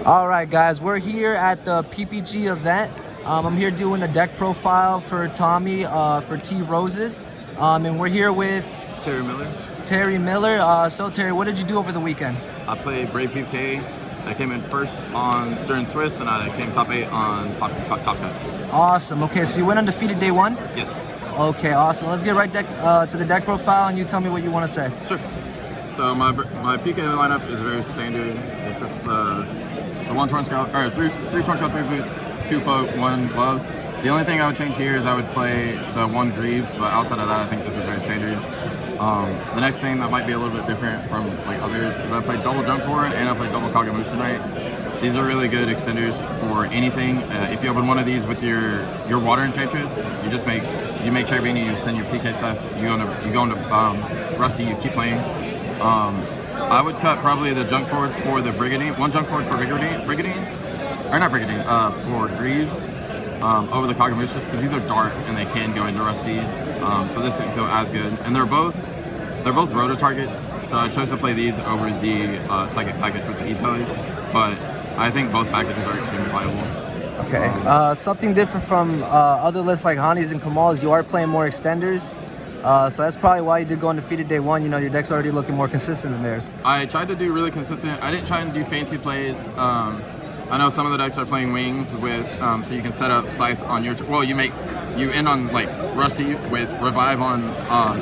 All right, guys, we're here at the PPG event. I'm here doing a deck profile for Tommy for T Roses, and we're here with Terry Miller. Terry Miller. So Terry, what did you do over the weekend? I played Brave PK. I came in first during Swiss, and I came top 8 on top cut. Awesome. Okay, so you went undefeated day one? Yes. Okay, awesome. Let's get right to the deck profile, and you tell me what you want to say. Sure. So my PK lineup is very standard. It's just the one torn scout, or three torn scout, 3 boots, 2 cloak, 1 gloves. The only thing I would change here is I would play the 1 greaves, but outside of that, I think this is very standard. The next thing that might be a little bit different from like others is I played double jump forward and I played double Kagamusha Knight. These are really good extenders for anything. If you open one of these with your water enchantress, you make Cherubini, you send your PK stuff, you go into Rusty, you keep playing. I would cut probably the junk forward for the Brigandine, 1 junk forward for for Greaves over the Kagamushas, because these are dark and they can go into Rusty. So this didn't feel as good, and they're both roto targets. So I chose to play these over the psychic package with the E-Tellies, but I think both packages are extremely viable. Okay. Something different from other lists like Hanis and Kamals, you are playing more extenders. So that's probably why you did go undefeated day one. You know, your deck's already looking more consistent than theirs. I tried to do really consistent. I didn't try and do fancy plays. I know some of the decks are playing wings with, so you can set up Scythe on your, you end on like Rusty with Revive on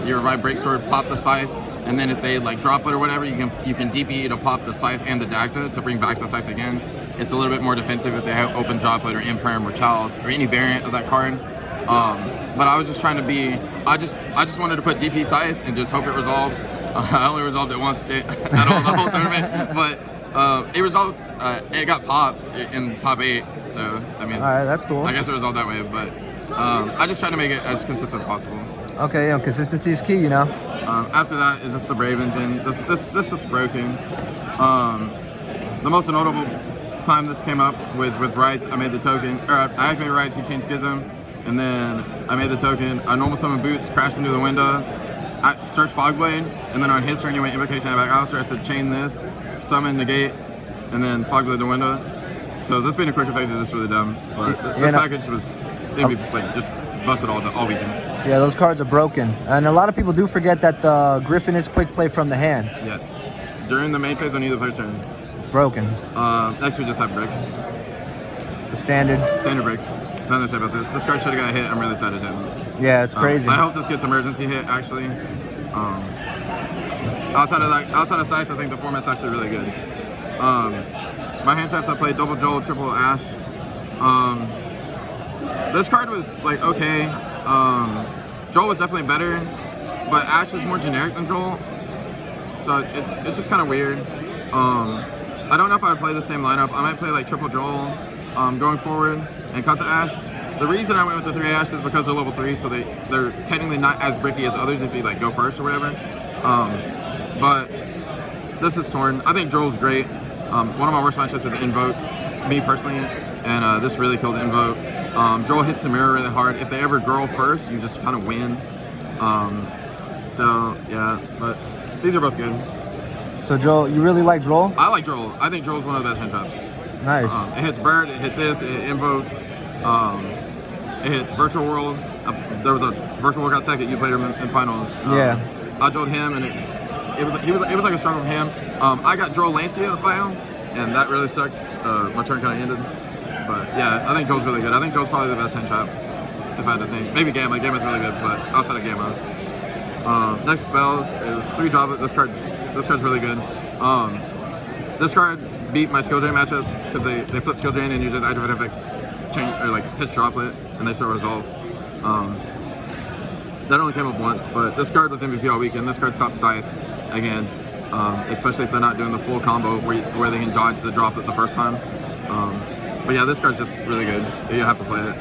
your Revive Breaksword, pop the Scythe, and then if they like drop it or whatever, you can DP to pop the Scythe and the Dagda to bring back the Scythe again. It's a little bit more defensive if they have open droplet or Imperm or Chalice or any variant of that card. But I was just trying to be, I just wanted to put DP Scythe and just hope it resolves. I only resolved it once the whole tournament, but it resolved. It got popped in top 8, so I mean, all right, that's cool. I guess it resolved that way, but I just tried to make it as consistent as possible. Okay, yeah, consistency is key, you know. After that is just the Brave engine. This is broken. The most notable time this came up was with Rights. I made the token, or I activated Rights, he changed Schism, and then I made the token. I normal summon Boots, crashed into the window. I searched Fogblade, and then on his turn, he went Invocation back Alistair. I said chain this, summon, negate, and then Fogblade the window. So this being a quick effect is just really dumb. But this package was, like, just busted all weekend. Yeah, those cards are broken. And a lot of people do forget that the Griffin is quick play from the hand. Yes. During the main phase on either player's turn. It's broken. Next we just have bricks. The standard. Standard bricks. Nothing to say about this. This card should have got a hit. I'm really sad it didn't. Yeah, it's crazy. I hope this gets emergency hit, actually. Outside of Scythe, I think the format's actually really good. My hand traps, I played double Joel, triple Ash. This card was like okay. Joel was definitely better, but Ash is more generic than Joel, so it's just kind of weird. I don't know if I would play the same lineup. I might play like triple Joel going forward and cut the Ash. The reason I went with the 3 Ash is because they're level 3, so they're technically not as bricky as others if you like go first or whatever. But this is torn. I think Joel's great. One of my worst matchups is Invoked, me personally, and this really kills Invoke. Joel hits the mirror really hard. If they ever girl first, you just kind of win. So yeah, but these are both good. So Joel, you really like Joel? I like Joel. I think Joel's one of the best hand traps. Nice. It hits Bird, it hit this, it hit Invoke, it hits Virtual World. There was a Virtual World got second. You played him in finals. Yeah. I Joel'd him, and it was like a struggle for him. I got Joel Lancia to play him, and that really sucked. My turn kind of ended. But yeah, I think Joel's really good. I think Joel's probably the best hand trap, if I had to think. Maybe Gamma. Gamma's really good, but outside of Gamma. Next spells is 3 drop. This card's really good. This card beat my skill drain matchups because they flip skill drain and you just activate effect, change or like pitch droplet, and they still resolve. That only came up once, but this card was MVP all weekend. This card stopped Scythe again, especially if they're not doing the full combo where they can dodge the droplet the first time. But yeah, this card's just really good. You have to play it.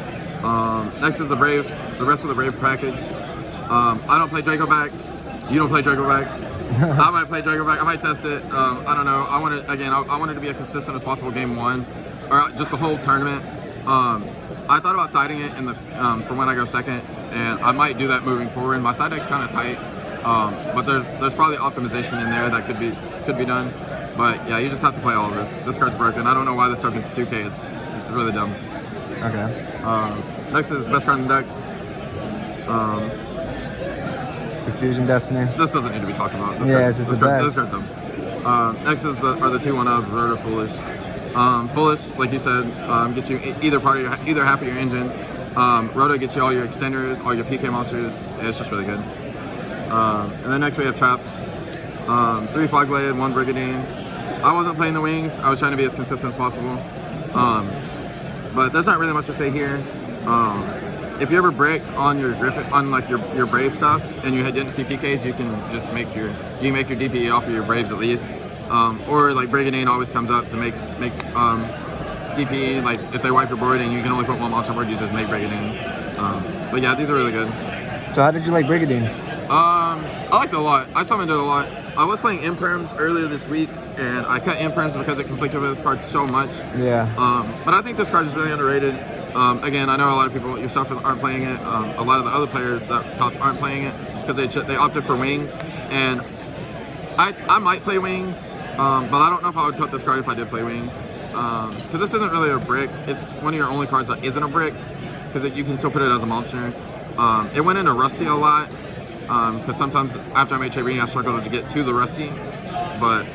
Next is the Brave. The rest of the Brave package. I don't play Draco back. You don't play Draco back. I might play Draco back. I might test it. I don't know. I wanted to be as consistent as possible game 1, or just the whole tournament. I thought about siding it in the for when I go second, and I might do that moving forward. My side deck's kind of tight, but there's probably optimization in there that could be done. But yeah, you just have to play all of this. This card's broken. I don't know why this token's 2K. It's really dumb. Okay. Next is best card in the deck. Confusion Destiny. This doesn't need to be talked about. This card's dumb. Next is are the 2/1 of Rotor Foolish. Foolish, like you said, gets you either half of your engine. Roto gets you all your extenders, all your PK monsters. It's just really good. And then next we have traps. 3 Fogblade, 1 Brigandine. I wasn't playing the wings. I was trying to be as consistent as possible. But there's not really much to say here. If you ever bricked on your Griffin, on like your Brave stuff, and you didn't see PKs, you can just make your DPE off of your Braves at least. Or like Brigandine always comes up to make DPE, like if they wipe your board and you can only put 1 monster board, you just make Brigandine. But yeah, these are really good. So how did you like Brigandine? I liked it a lot. I summoned it a lot. I was playing Imperms earlier this week, and I cut Imperms because it conflicted with this card so much. Yeah. But I think this card is really underrated. Again, I know a lot of people, yourself, aren't playing it. A lot of the other players that topped aren't playing it because they opted for wings. And I might play wings, but I don't know if I would cut this card if I did play wings. Because this isn't really a brick. It's one of your only cards that isn't a brick, because you can still put it as a monster. It went into Rusty a lot, because sometimes after I made Chibrini, I struggled to get to the Rusty. But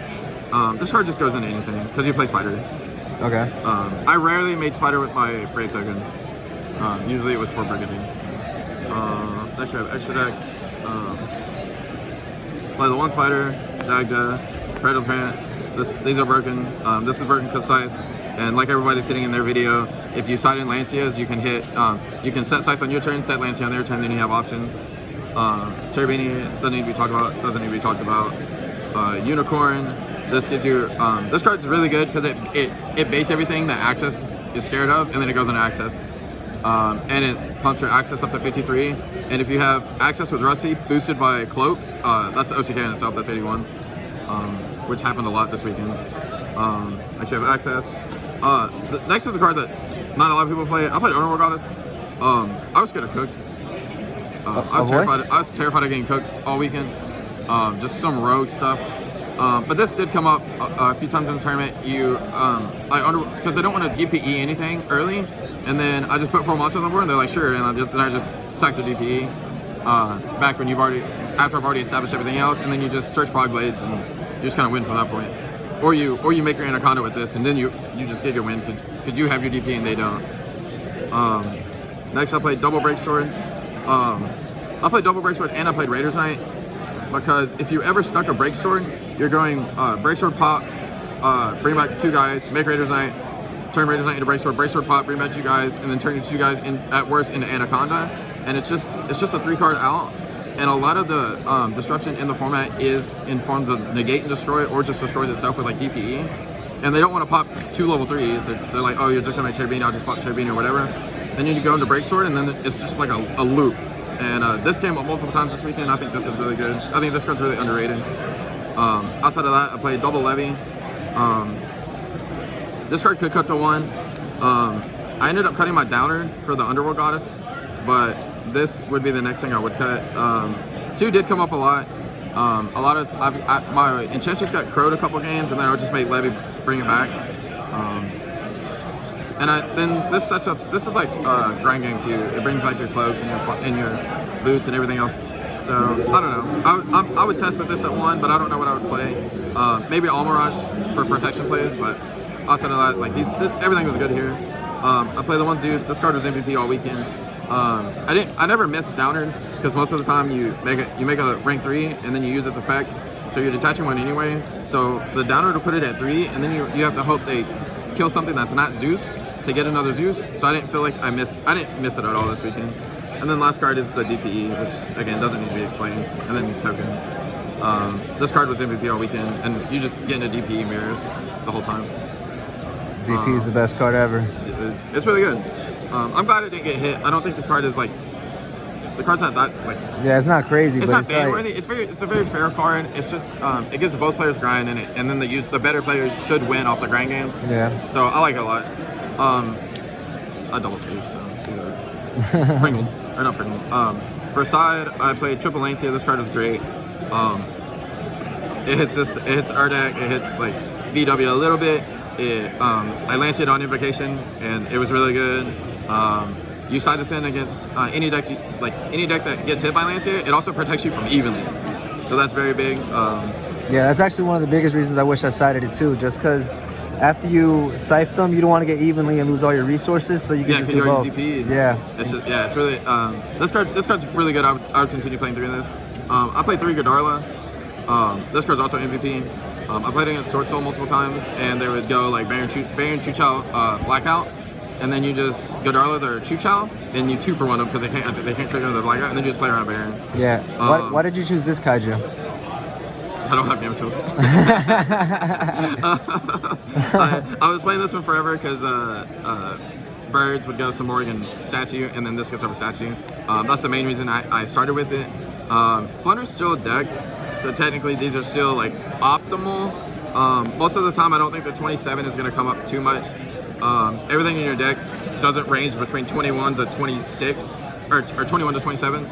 this card just goes into anything, because you play Spider. Okay. I rarely made Spider with my Brave token. Usually it was for Brigandine. Next we have extra deck. Play the 1 Spider, Dagda, Predator Parent. These are broken. This is broken because Scythe. And like everybody's sitting in their video, if you side in Lancias, you can hit, you can set Scythe on your turn, set Lancia on their turn, then you have options. Cherubini doesn't need to be talked about. Unicorn. This gives you, this card's really good because it baits everything that Access is scared of, and then it goes into Access. And it pumps your Access up to 53. And if you have Access with Rusty boosted by Cloak, that's OCK in itself, that's 81. Which happened a lot this weekend. Actually have Access. Next is a card that not a lot of people play. I played Underworld Goddess. I was scared of Cook. I was terrified of getting cooked all weekend. Just some rogue stuff. But this did come up a few times in the tournament. Because they don't want to DPE anything early, and then I just put 4 monsters on the board, and they're like, sure, and then I just sacked the DPE. Back when after I've already established everything else, and then you just search Fogblades, and you just kind of win from that point. Or you make your Anaconda with this, and then you just get your win because you have your DP and they don't. Next I played double break swords. I played double break sword and I played Raiders Knight, because if you ever stuck a break sword, you're going break sword pop, bring back 2 guys, make Raiders Knight, turn Raiders Knight into break sword pop, bring back 2 guys, and then turn your 2 guys at worst into Anaconda, and it's just a 3-card out. And a lot of the disruption in the format is in forms of negate and destroy, or just destroys itself with like DPE. And they don't want to pop 2 level 3s. They're like, oh, you're just gonna make Cherubini, I'll just pop Cherubini or whatever. Then you need to go into break sword, and then it's just like a loop. And this came up multiple times this weekend. I think this is really good. I think this card's really underrated. Outside of that, I played double Levy. This card could cut to 1. I ended up cutting my downer for the Underworld Goddess, but this would be the next thing I would cut. 2 did come up a lot. My Enchantress got crowed a couple games, and then I would just make Levy bring it back. This is like a grind game too. It brings back your cloaks and your boots and everything else. So I don't know. I would test with this at 1, but I don't know what I would play. Maybe All Mirage for protection plays, but outside of that, like everything was good here. I played the 1 Zeus. This card was MVP all weekend. I never missed Downer, because most of the time you make a rank 3 and then you use its effect, so you're detaching 1 anyway. So the Downer to put it at 3, and then you have to hope they kill something that's not Zeus to get another Zeus. So I didn't feel like I didn't miss it at all this weekend. And then last card is the DPE, which again doesn't need to be explained. And then token. This card was MVP all weekend, and you just get into DPE mirrors the whole time. DP is the best card ever. It's really good. I'm glad it didn't get hit. I don't think the card is like, the card's not that like. Yeah, it's not crazy. It's but not ban worthy. It's a very fair card. It's just it gives both players grind in it, and then the better players should win off the grind games. Yeah. So I like it a lot. I double sleeve, so these are pringled or not pringled. For side, I played triple Lancia. This card is great. It hits Urdak. It hits like VW a little bit. I lanced it on Invocation, and it was really good. You side this in against any deck that gets hit by Lancier. It also protects you from evenly, so that's very big. Yeah, that's actually one of the biggest reasons I wish I sided it too, just because after you scythe them, you don't want to get evenly and lose all your resources, so you can just do both. DP. Yeah. It's really this card's really good. I would continue playing through this. I played 3 Godarla. This card's also MVP. I played against Swordsoul multiple times, and they would go like Baron Chuchao Blackout, and then you just Godarla their Chuchao, and you 2-for-1 them because they can't trigger the Blackout, and then you just play around Baron. Yeah. Why did you choose this Kaiju? I don't have game skills. I was playing this one forever because birds would go Samorg and statue, and then this gets over statue. That's the main reason I started with it. Floowandereeze still a deck, so technically these are still like optimal. Most of the time I don't think the 27 is going to come up too much. Everything in your deck doesn't range between 21 to 26 or 21 to 27.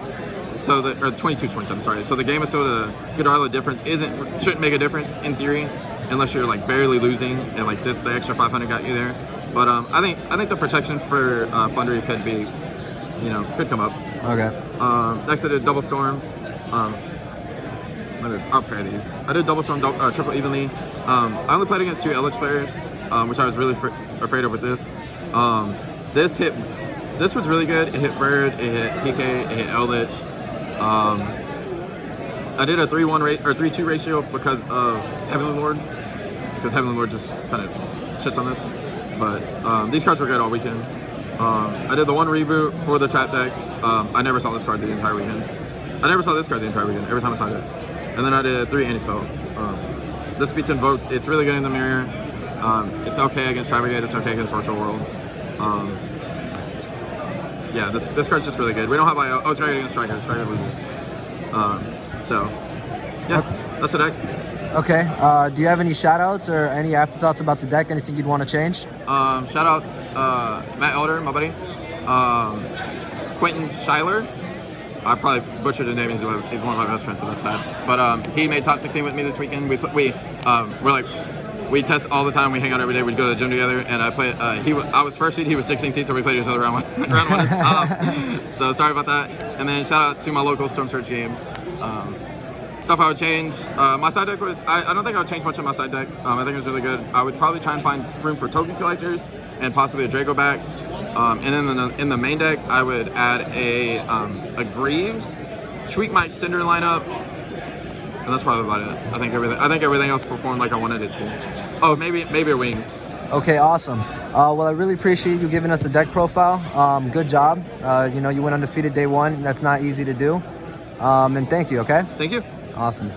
So or 22 to 27, sorry. So the game is to Godarla difference shouldn't make a difference in theory, unless you're like barely losing and like the extra 500 got you there. But I think the protection for Floowandereeze could be, could come up. Okay. Next I did Double Storm. I'll pair these. I did Double Storm, triple evenly. I only played against 2 Eldlich players, which I was really afraid of with this. This was really good. It hit Bird, it hit PK, it hit Eldlich. I did a 3-1 or 3-2 ratio because of Heavenly Lord, because Heavenly Lord just kind of shits on this. But these cards were good all weekend. I did the 1 reboot for the trap decks. I never saw this card the entire weekend. I never saw this card the entire weekend, every time I saw it. And then I did 3 anti-spell. This beats Invoked. It's really good in the mirror. It's okay against Tri-Brigade, it's okay against Virtual World. Yeah, this card's just really good. We don't have IO. Oh, it's very good against Striker. Striker loses. So, yeah, that's the deck. Okay. Do you have any shoutouts or any afterthoughts about the deck? Anything you'd want to change? Shoutouts, Matt Elder, my buddy. Quentin Schuyler. I probably butchered his name. He's one of my best friends, so that's sad. But he made top 16 with me this weekend. We test all the time. We hang out every day. We'd go to the gym together, and I played. I was first seed. He was 16 seed, so we played each other round one. So sorry about that. And then shout out to my local Storm Surge games. Stuff I would change. My side deck was. I don't think I would change much of my side deck. I think it was really good. I would probably try and find room for token collectors and possibly a Draco back. And then in the main deck, I would add a Greaves, tweak my extender lineup, and that's probably about it. I think everything else performed like I wanted it to. Oh, maybe a Wings. Okay, awesome. Well, I really appreciate you giving us the deck profile. Good job. You went undefeated day 1. That's not easy to do. And thank you. Okay. Thank you. Awesome.